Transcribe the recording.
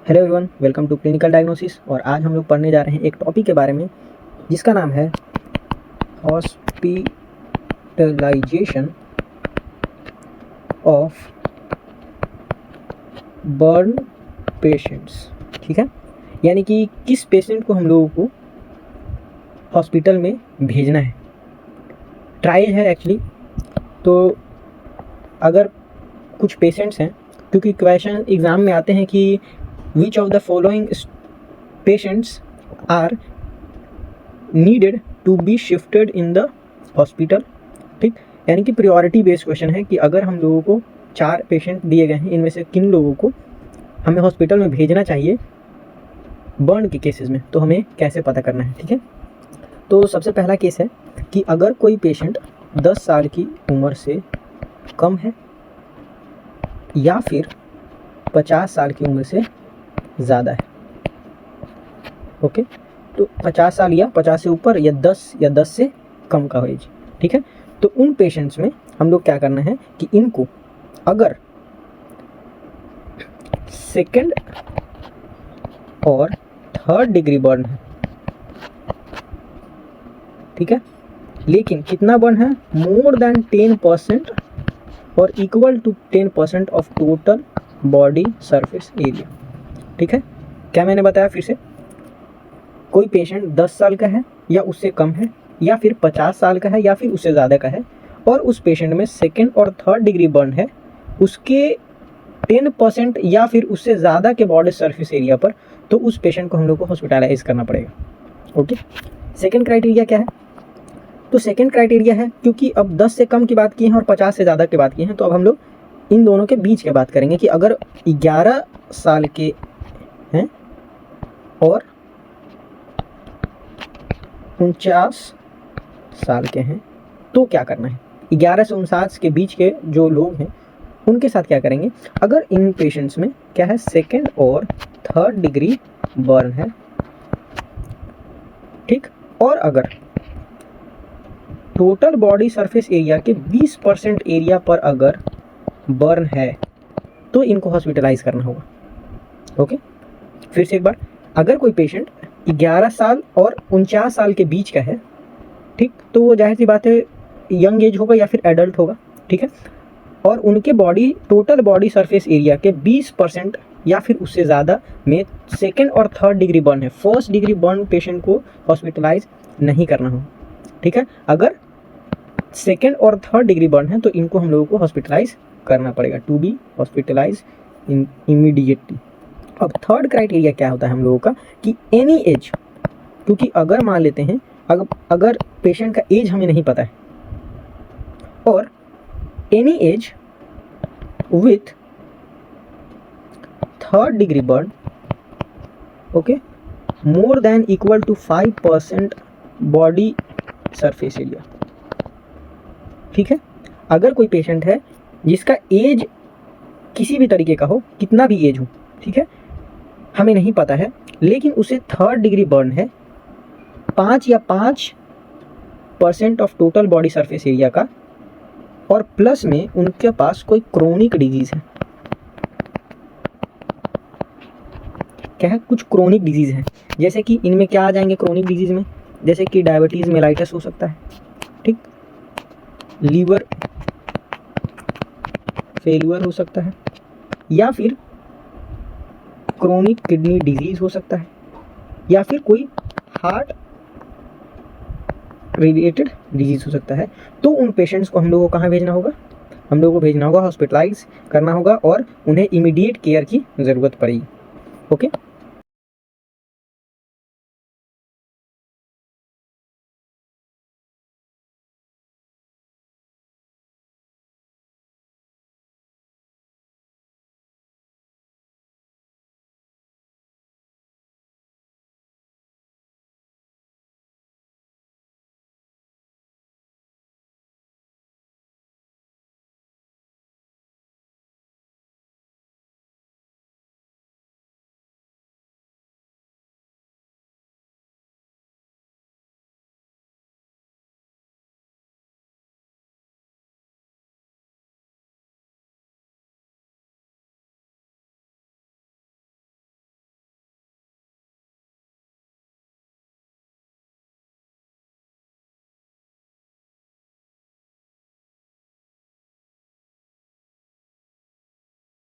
Hello everyone, welcome to clinical diagnosis. और आज हम लोग पढ़ने जा रहे हैं एक टॉपिक के बारे में जिसका नाम है हॉस्पिटलाइजेशन ऑफ बर्न पेशेंट्स। ठीक है, यानी कि किस पेशेंट को हम लोगों को हॉस्पिटल में भेजना है। ट्रायल है एक्चुअली। तो अगर कुछ पेशेंट्स हैं, क्योंकि क्वेश्चन एग्ज़ाम में आते हैं कि which of the following patients are needed to be shifted in the hospital। ठीक, यानी कि प्रायोरिटी बेस्ड क्वेश्चन है कि अगर हम लोगों को 4 पेशेंट दिए गए हैं, इनमें से किन लोगों को हमें हॉस्पिटल में भेजना चाहिए बर्न के केसेस में, तो हमें कैसे पता करना है। ठीक है, तो सबसे पहला केस है कि अगर कोई पेशेंट 10 साल की उम्र से कम है या फिर 50 साल की उम्र से ज़्यादा है। ओके, तो 50 साल या 50 से ऊपर या 10 से कम का एज। ठीक है, तो उन पेशेंट्स में हम लोग क्या करना है कि इनको अगर सेकंड और थर्ड डिग्री बर्न है, ठीक है, लेकिन कितना बर्न है, मोर देन 10% और equal to 10% of total body surface area. ठीक है, क्या मैंने बताया फिर से, कोई पेशेंट 10 साल का है या उससे कम है या फिर 50 साल का है या फिर उससे ज़्यादा का है और उस पेशेंट में सेकंड और थर्ड डिग्री बर्न है, उसके 10% या फिर उससे ज़्यादा के बॉडी सरफेस एरिया पर, तो उस पेशेंट को हम लोग को हॉस्पिटलाइज करना पड़ेगा। ओके, सेकेंड क्राइटेरिया क्या है, तो सेकेंड क्राइटेरिया है, क्योंकि अब 10 से कम की बात की है और 50 से ज़्यादा की बात की है, तो अब हम लोग इन दोनों के बीच की बात करेंगे कि अगर 11 साल के हैं और 49 साल के हैं तो क्या करना है। 11 से 49 के बीच के जो लोग हैं उनके साथ क्या करेंगे, अगर इन पेशेंट्स में क्या है, सेकेंड और थर्ड डिग्री बर्न है, ठीक, और अगर टोटल बॉडी सरफेस एरिया के 20% एरिया पर अगर बर्न है तो इनको हॉस्पिटलाइज करना होगा। ओके, फिर से एक बार, अगर कोई पेशेंट 11 साल और 49 साल के बीच का है, ठीक, तो वो जाहिर सी बात है यंग एज होगा या फिर एडल्ट होगा। ठीक है, और उनके body total body surface area के 20% या फिर उससे ज़्यादा में सेकेंड और थर्ड डिग्री बर्न है, फर्स्ट डिग्री बर्न पेशेंट को हॉस्पिटलाइज नहीं करना हो। ठीक है, अगर सेकेंड और थर्ड डिग्री बर्न है तो इनको हम लोगों को हॉस्पिटलाइज करना पड़ेगा, टू बी हॉस्पिटलाइज इमीडिएटली। अब थर्ड क्राइटेरिया क्या होता है हम लोगों का कि एनी एज, क्योंकि अगर मान लेते हैं अगर पेशेंट का एज हमें नहीं पता है और any age with third degree burn, okay, more than equal to 5% body surface area. ठीक है, अगर कोई पेशेंट है जिसका एज किसी भी तरीके का हो, कितना भी एज हो, ठीक है, हमें नहीं पता है, लेकिन उसे थर्ड डिग्री बर्न है 5 या 5% of total body surface area का, और प्लस में उनके पास कोई क्रोनिक डिजीज है, क्या है, कुछ क्रोनिक डिजीज है, जैसे कि इनमें क्या आ जाएंगे क्रोनिक डिजीज में, जैसे कि डायबिटीज मेलाइटस हो सकता है, ठीक, लीवर फेल्यूर हो सकता है, या फिर क्रोनिक किडनी डिजीज हो सकता है, या फिर कोई हार्ट रिलेटेड डिजीज हो सकता है। तो उन पेशेंट्स को हम लोगों को कहाँ भेजना होगा, हम लोगों को भेजना होगा, हॉस्पिटलाइज करना होगा और उन्हें इमीडिएट केयर की ज़रूरत पड़ेगी। ओके।